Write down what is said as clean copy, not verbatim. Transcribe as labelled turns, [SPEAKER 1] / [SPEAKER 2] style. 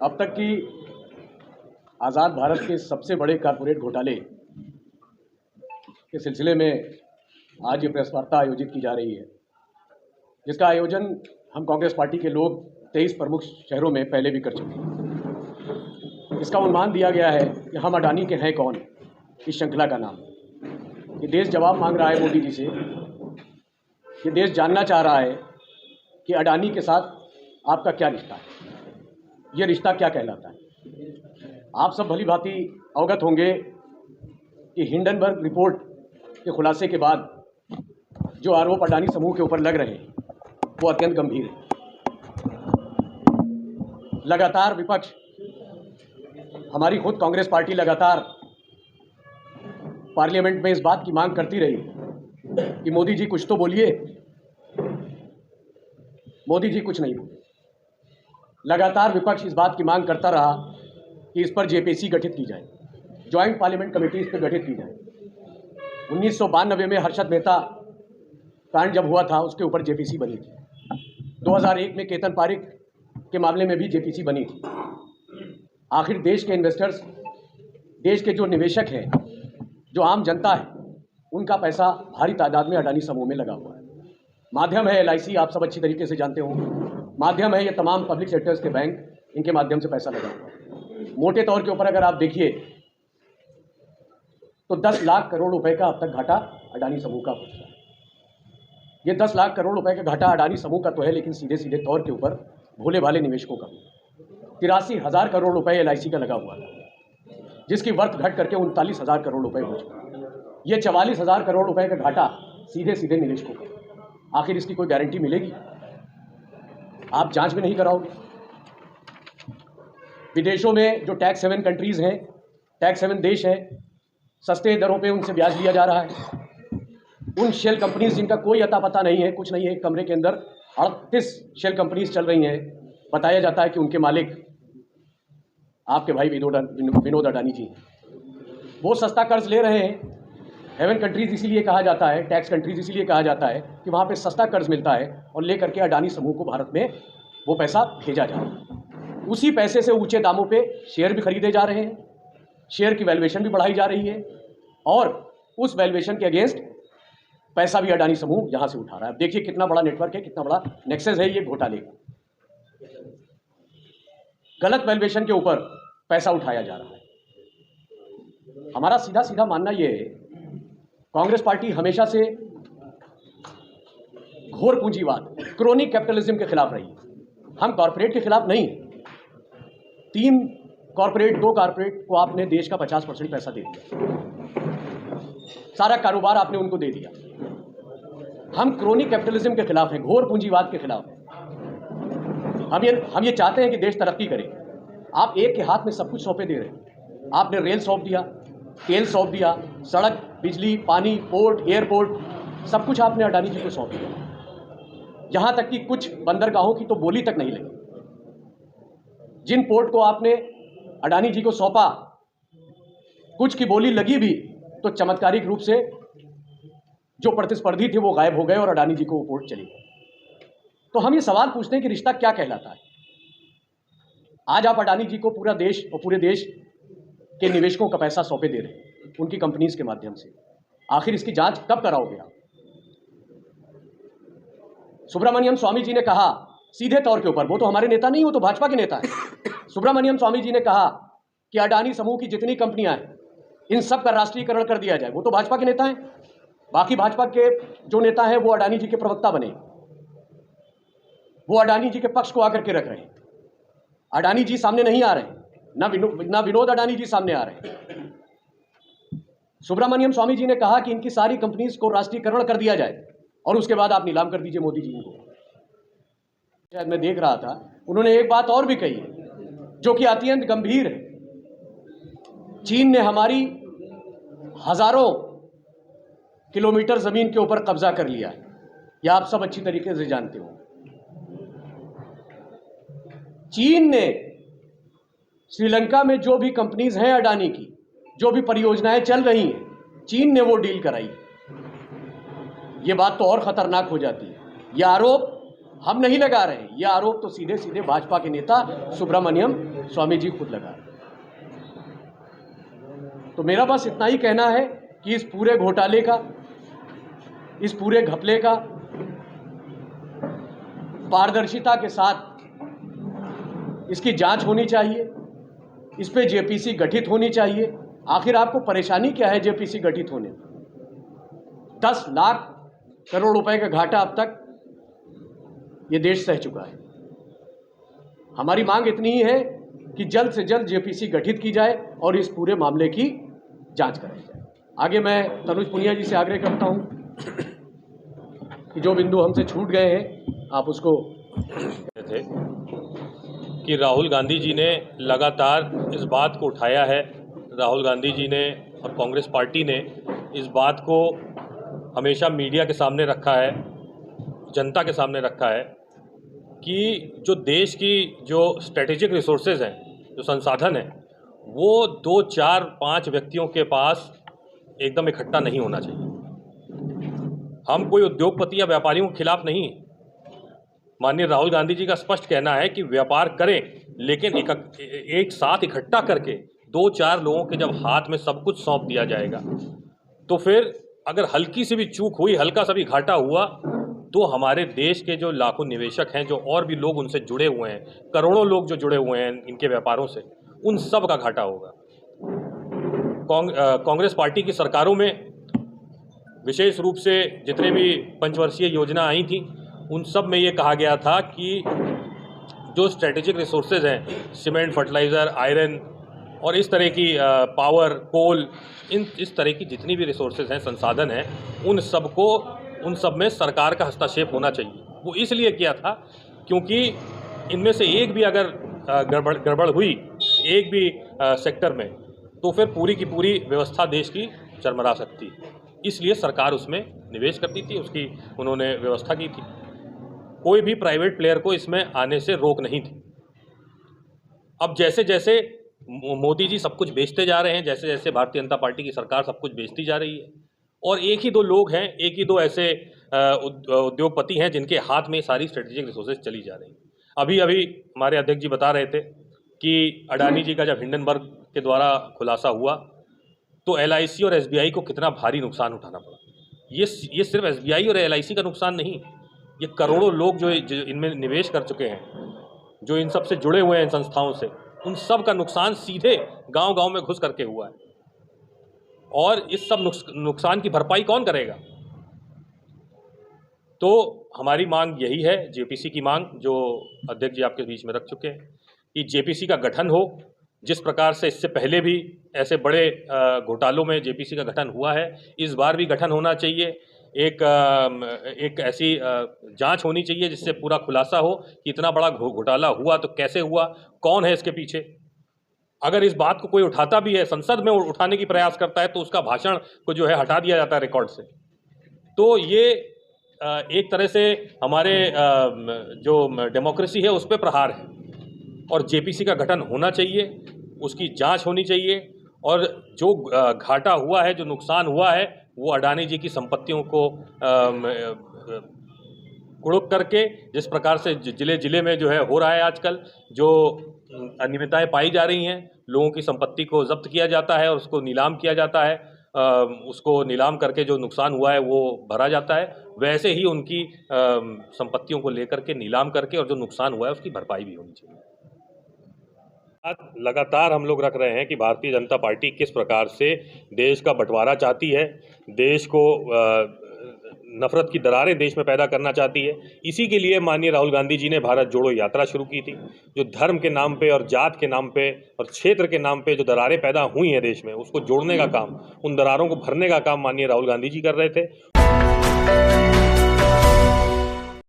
[SPEAKER 1] अब तक की आज़ाद भारत के सबसे बड़े कारपोरेट घोटाले के सिलसिले में आज ये प्रेस वार्ता आयोजित की जा रही है, जिसका आयोजन हम कांग्रेस पार्टी के लोग 23 प्रमुख शहरों में पहले भी कर चुके हैं। इसका उन्मान दिया गया है कि हम अडानी के हैं कौन, इस श्रृंखला का नाम। ये देश जवाब मांग रहा है मोदी जी से। ये देश जानना चाह रहा है कि अडानी के साथ आपका क्या रिश्ता है, ये रिश्ता क्या कहलाता है। आप सब भली भांति अवगत होंगे कि हिंडनबर्ग रिपोर्ट के खुलासे के बाद जो आरोप अडानी समूह के ऊपर लग रहे हैं वो अत्यंत गंभीर है। लगातार विपक्ष, हमारी खुद कांग्रेस पार्टी लगातार पार्लियामेंट में इस बात की मांग करती रही कि मोदी जी कुछ तो बोलिए। मोदी जी कुछ नहीं बोले। लगातार विपक्ष इस बात की मांग करता रहा कि इस पर जेपीसी गठित की जाए, ज्वाइंट पार्लियामेंट कमेटी इस पर गठित की जाए। 1992 में हर्षद मेहता कांड जब हुआ था उसके ऊपर जेपीसी बनी थी। 2001 में केतन पारिक के मामले में भी जेपीसी बनी थी। आखिर देश के इन्वेस्टर्स, देश के जो निवेशक हैं, जो आम जनता है, उनका पैसा भारी तादाद में अडानी समूह में लगा हुआ है। माध्यम है LIC, आप सब अच्छी तरीके से जानते हो। माध्यम है ये तमाम पब्लिक सेक्टर्स के बैंक, इनके माध्यम से पैसा लगा हुआ है। मोटे तौर के ऊपर अगर आप देखिए तो 10 लाख करोड़ रुपए का अब तक घाटा अडानी समूह का पहुंचा है। ये 10 लाख करोड़ रुपए का घाटा अडानी समूह का तो है, लेकिन सीधे सीधे तौर के ऊपर भोले भाले निवेशकों का भी 83,000 करोड़ रुपए LIC का लगा हुआ था, जिसकी वर्थ घट करके 39,000 करोड़ रुपए हो चुका। ये 44,000 करोड़ रुपए का घाटा सीधे सीधे निवेशकों का। आखिर इसकी कोई गारंटी मिलेगी? आप जांच भी नहीं कराओगे। विदेशों में जो टैक्स हेवन कंट्रीज़ हैं, टैक्स हेवन देश हैं, सस्ते दरों पे उनसे ब्याज लिया जा रहा है। उन शेल कंपनीज जिनका कोई अता पता नहीं है, कुछ नहीं है, एक कमरे के अंदर 38 शेल कंपनीज चल रही हैं। बताया जाता है कि उनके मालिक आपके भाई विनोद अडानी जी हैं। वो सस्ता कर्ज ले रहे हैं। हेवन कंट्रीज़ इसीलिए कहा जाता है, टैक्स कंट्रीज़ इसीलिए कहा जाता है कि वहाँ पे सस्ता कर्ज मिलता है और ले करके अडानी समूह को भारत में वो पैसा भेजा जा रहा है। उसी पैसे से ऊंचे दामों पे शेयर भी खरीदे जा रहे हैं, शेयर की वैल्यूएशन भी बढ़ाई जा रही है और उस वैल्यूएशन के अगेंस्ट पैसा भी अडानी समूह यहाँ से उठा रहा है। देखिए कितना बड़ा नेटवर्क है, कितना बड़ा नेक्सस है ये घोटाले का। गलत वैल्यूएशन के ऊपर पैसा उठाया जा रहा है। हमारा सीधा सीधा मानना ये है, कांग्रेस पार्टी हमेशा से घोर पूंजीवाद, क्रोनिक कैपिटलिज्म के खिलाफ रही है। हम कॉर्पोरेट के खिलाफ नहीं। 2 कॉर्पोरेट को आपने देश का 50% पैसा दे दिया, सारा कारोबार आपने उनको दे दिया। हम क्रोनिक कैपिटलिज्म के खिलाफ हैं, घोर पूंजीवाद के खिलाफ हैं। हम ये चाहते हैं कि देश तरक्की करे। आप एक के हाथ में सब कुछ सौंपे दे रहे हैं। आपने रेल सौंप दिया, तेल सौंप दिया, सड़क, बिजली, पानी, पोर्ट, एयरपोर्ट, सब कुछ आपने अडानी जी को सौंप दिया। यहाँ तक कि कुछ बंदरगाहों की तो बोली तक नहीं लगी। जिन पोर्ट को आपने अडानी जी को सौंपा, कुछ की बोली लगी भी तो चमत्कारिक रूप से जो प्रतिस्पर्धी थे वो गायब हो गए और अडानी जी को वो पोर्ट चली गई। तो हम ये सवाल पूछते हैं कि रिश्ता क्या कहलाता है। आज आप अडानी जी को पूरा देश और पूरे देश के निवेशकों का पैसा सौंपे दे रहे हैं उनकी कंपनीज के माध्यम से। आखिर इसकी जांच कब कराओगे आप? सुब्रमण्यम स्वामी जी ने कहा सीधे तौर के ऊपर, वो तो हमारे नेता नहीं, वो तो भाजपा के नेता हैं। सुब्रमण्यम स्वामी जी ने कहा कि अडानी समूह की जितनी कंपनियां हैं इन सब का राष्ट्रीयकरण कर दिया जाए। वो तो भाजपा के नेता हैं। बाकी भाजपा के जो नेता हैं वो अडानी जी के प्रवक्ता बने, वो अडानी जी के पक्ष को आकर के रख रहे हैं। अडानी जी सामने नहीं आ रहे हैं, ना विनोद अडानी जी सामने आ रहे हैं। सुब्रमण्यम स्वामी जी ने कहा कि इनकी सारी कंपनीज को राष्ट्रीयकरण कर दिया जाए और उसके बाद आप नीलाम कर दीजिए मोदी जी इनको। शायद मैं देख रहा था, उन्होंने एक बात और भी कही है जो कि अत्यंत गंभीर है। चीन ने हमारी हजारों किलोमीटर जमीन के ऊपर कब्जा कर लिया है, यह आप सब अच्छी तरीके से जानते हो। चीन ने श्रीलंका में जो भी कंपनीज हैं अडानी की, जो भी परियोजनाएं चल रही हैं, चीन ने वो डील कराई। ये बात तो और खतरनाक हो जाती है। यह आरोप हम नहीं लगा रहे हैं। ये आरोप तो सीधे सीधे भाजपा के नेता सुब्रमण्यम स्वामी जी खुद लगा रहे हैं। तो मेरा बस इतना ही कहना है कि इस पूरे घोटाले का, इस पूरे घपले का पारदर्शिता के साथ इसकी जांच होनी चाहिए। इस पे जेपीसी गठित होनी चाहिए। आखिर आपको परेशानी क्या है जेपीसी गठित होने में? 10 लाख करोड़ रुपए का घाटा अब तक ये देश सह चुका है। हमारी मांग इतनी ही है कि जल्द से जल्द जेपीसी गठित की जाए और इस पूरे मामले की जांच कराई जाए। आगे मैं तनुज पुनिया जी से आग्रह करता हूं कि जो बिंदु हमसे छूट गए हैं आप उसको
[SPEAKER 2] थे कि राहुल गांधी जी ने लगातार इस बात को उठाया है। राहुल गांधी जी ने और कांग्रेस पार्टी ने इस बात को हमेशा मीडिया के सामने रखा है, जनता के सामने रखा है कि जो देश की जो स्ट्रेटेजिक रिसोर्सेज हैं, जो संसाधन हैं, वो 2, 4, 5 व्यक्तियों के पास एकदम इकट्ठा नहीं होना चाहिए। हम कोई उद्योगपति या व्यापारियों के खिलाफ नहीं। माननीय राहुल गांधी जी का स्पष्ट कहना है कि व्यापार करें, लेकिन एक साथ इकट्ठा करके 2-4 लोगों के जब हाथ में सब कुछ सौंप दिया जाएगा तो फिर अगर हल्की सी भी चूक हुई, हल्का सा भी घाटा हुआ, तो हमारे देश के जो लाखों निवेशक हैं, जो और भी लोग उनसे जुड़े हुए हैं, करोड़ों लोग जो जुड़े हुए हैं इनके व्यापारों से, उन सब का घाटा होगा। कांग्रेस पार्टी की सरकारों में विशेष रूप से जितने भी पंचवर्षीय योजना आई थी, उन सब में ये कहा गया था कि जो स्ट्रेटेजिक रिसोर्सेज हैं, सीमेंट, फर्टिलाइज़र, आयरन और इस तरह की पावर, कोल, इस तरह की जितनी भी रिसोर्सेज हैं, संसाधन हैं, उन सब में सरकार का हस्तक्षेप होना चाहिए। वो इसलिए किया था क्योंकि इनमें से एक भी अगर गड़बड़ हुई एक भी सेक्टर में, तो फिर पूरी की पूरी व्यवस्था देश की चरमरा सकती है। इसलिए सरकार उसमें निवेश करती थी, उसकी उन्होंने व्यवस्था की थी। कोई भी प्राइवेट प्लेयर को इसमें आने से रोक नहीं थी। अब जैसे जैसे मोदी जी सब कुछ बेचते जा रहे हैं, जैसे जैसे भारतीय जनता पार्टी की सरकार सब कुछ बेचती जा रही है, और एक ही दो लोग हैं, एक ही दो ऐसे उद्योगपति हैं जिनके हाथ में सारी स्ट्रेटेजिक रिसोर्सेज चली जा रही हैं। अभी हमारे अध्यक्ष जी बता रहे थे कि अडानी जी का जब हिंडनबर्ग के द्वारा खुलासा हुआ तो LIC और SBI को कितना भारी नुकसान उठाना पड़ा। ये सिर्फ SBI और LIC का नुकसान नहीं, ये करोड़ों लोग जो इनमें निवेश कर चुके हैं, जो इन सब से जुड़े हुए हैं संस्थाओं से, उन सब का नुकसान सीधे गांव-गांव में घुस करके हुआ है। और इस सब नुकसान की भरपाई कौन करेगा? तो हमारी मांग यही है, जेपीसी की मांग, जो अध्यक्ष जी आपके बीच में रख चुके हैं, कि जेपीसी का गठन हो। जिस प्रकार से इससे पहले भी ऐसे बड़े घोटालों में जेपीसी का गठन हुआ है, इस बार भी गठन होना चाहिए। एक ऐसी जांच होनी चाहिए जिससे पूरा खुलासा हो कि इतना बड़ा घोटाला हुआ तो कैसे हुआ, कौन है इसके पीछे। अगर इस बात को कोई उठाता भी है, संसद में उठाने की प्रयास करता है, तो उसका भाषण को जो है हटा दिया जाता है रिकॉर्ड से। तो ये एक तरह से हमारे जो डेमोक्रेसी है उस पर प्रहार है। और जेपीसी का गठन होना चाहिए, उसकी जांच होनी चाहिए, और जो घाटा हुआ है, जो नुकसान हुआ है, वो अडानी जी की संपत्तियों को कुड़क करके, जिस प्रकार से जिले जिले में जो है हो रहा है आजकल, जो अनियमितताएं पाई जा रही हैं, लोगों की संपत्ति को जब्त किया जाता है और उसको नीलाम किया जाता है, उसको नीलाम करके जो नुकसान हुआ है वो भरा जाता है, वैसे ही उनकी संपत्तियों को लेकर के नीलाम करके और जो नुकसान हुआ है उसकी भरपाई भी होनी चाहिए। लगातार हम लोग रख रहे हैं कि भारतीय जनता पार्टी किस प्रकार से देश का बंटवारा चाहती है, देश को नफरत की दरारें देश में पैदा करना चाहती है। इसी के लिए माननीय राहुल गांधी जी ने भारत जोड़ो यात्रा शुरू की थी। जो धर्म के नाम पे और जात के नाम पे और क्षेत्र के नाम पे जो दरारें पैदा हुई हैं देश में, उसको जोड़ने का काम, उन दरारों को भरने का काम माननीय राहुल गांधी जी कर रहे थे।